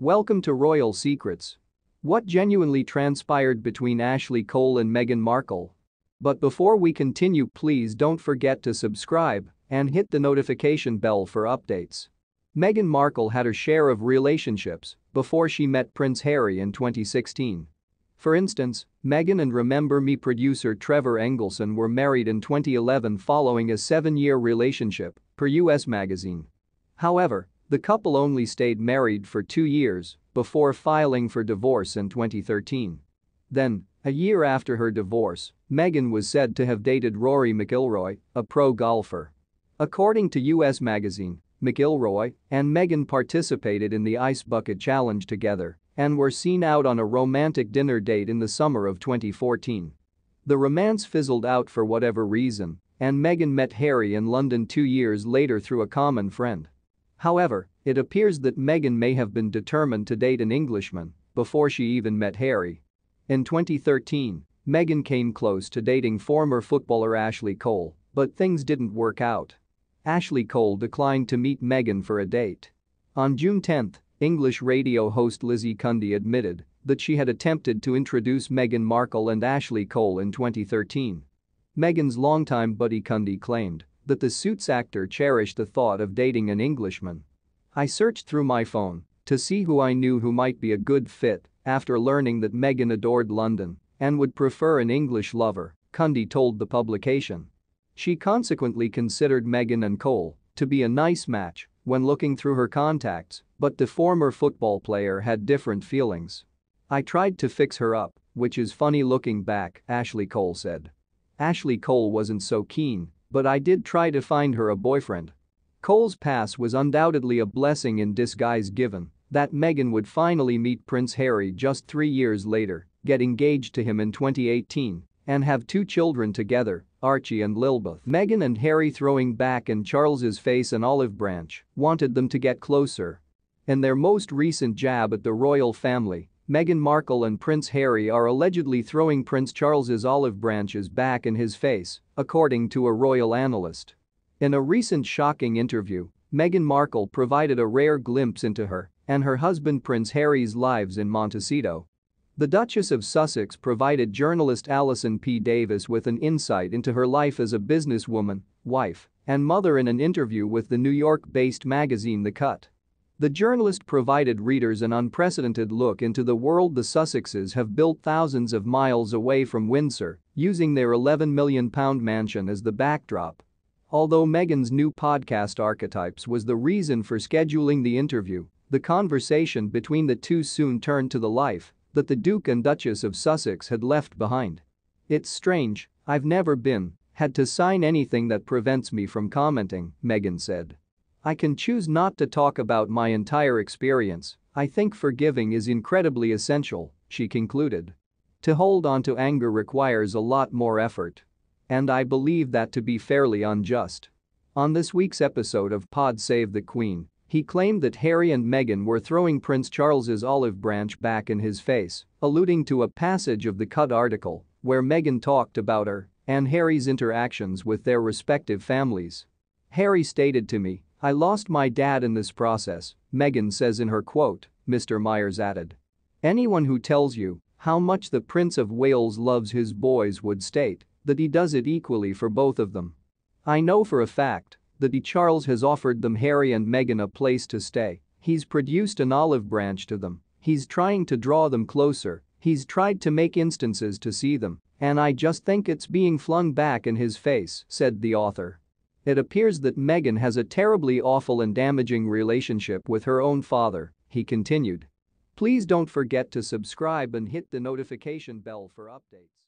Welcome to Royal Secrets. What genuinely transpired between Ashley Cole and Meghan Markle? But before we continue, please don't forget to subscribe and hit the notification bell for updates. Meghan Markle had her share of relationships before she met Prince Harry in 2016. For instance, Meghan and Remember Me producer Trevor Engelson were married in 2011 following a 7-year relationship, per US Magazine. However, the couple only stayed married for 2 years before filing for divorce in 2013. Then, a year after her divorce, Meghan was said to have dated Rory McIlroy, a pro golfer. According to US Magazine, McIlroy and Meghan participated in the Ice Bucket Challenge together and were seen out on a romantic dinner date in the summer of 2014. The romance fizzled out for whatever reason, and Meghan met Harry in London 2 years later through a common friend. However, it appears that Meghan may have been determined to date an Englishman before she even met Harry. In 2013, Meghan came close to dating former footballer Ashley Cole, but things didn't work out. Ashley Cole declined to meet Meghan for a date. On June 10, English radio host Lizzie Cundy admitted that she had attempted to introduce Meghan Markle and Ashley Cole in 2013. Meghan's longtime buddy Cundy claimed that the Suits actor cherished the thought of dating an Englishman. "I searched through my phone to see who I knew who might be a good fit after learning that Meghan adored London and would prefer an English lover," Cundy told the publication. She consequently considered Meghan and Cole to be a nice match when looking through her contacts, but the former football player had different feelings. "I tried to fix her up, which is funny looking back," Ashley Cole said. Ashley Cole wasn't so keen, but I did try to find her a boyfriend. Cole's pass was undoubtedly a blessing in disguise given that Meghan would finally meet Prince Harry just 3 years later, get engaged to him in 2018, and have 2 children together, Archie and Lilbeth. Meghan and Harry, throwing back in Charles's face an olive branch, wanted them to get closer. In their most recent jab at the royal family, Meghan Markle and Prince Harry are allegedly throwing Prince Charles's olive branches back in his face, according to a royal analyst. In a recent shocking interview, Meghan Markle provided a rare glimpse into her and her husband Prince Harry's lives in Montecito. The Duchess of Sussex provided journalist Alison P. Davis with an insight into her life as a businesswoman, wife, and mother in an interview with the New York-based magazine The Cut. The journalist provided readers an unprecedented look into the world the Sussexes have built thousands of miles away from Windsor, using their £11 million mansion as the backdrop. Although Meghan's new podcast Archetypes was the reason for scheduling the interview, the conversation between the two soon turned to the life that the Duke and Duchess of Sussex had left behind. "It's strange, I've never had to sign anything that prevents me from commenting," Meghan said. "I can choose not to talk about my entire experience. I think forgiving is incredibly essential," she concluded. "To hold on to anger requires a lot more effort. And I believe that to be fairly unjust." On this week's episode of Pod Save the Queen, he claimed that Harry and Meghan were throwing Prince Charles's olive branch back in his face, alluding to a passage of the Cut article where Meghan talked about her and Harry's interactions with their respective families. "Harry stated to me, 'I lost my dad in this process,'" Meghan says in her quote. Mr. Myers added. "Anyone who tells you how much the Prince of Wales loves his boys would state that he does it equally for both of them. I know for a fact that Charles has offered them, Harry and Meghan, a place to stay. He's produced an olive branch to them. He's trying to draw them closer. He's tried to make instances to see them, and I just think it's being flung back in his face," said the author. It appears that Meghan has a terribly awful and damaging relationship with her own father, he continued. Please don't forget to subscribe and hit the notification bell for updates.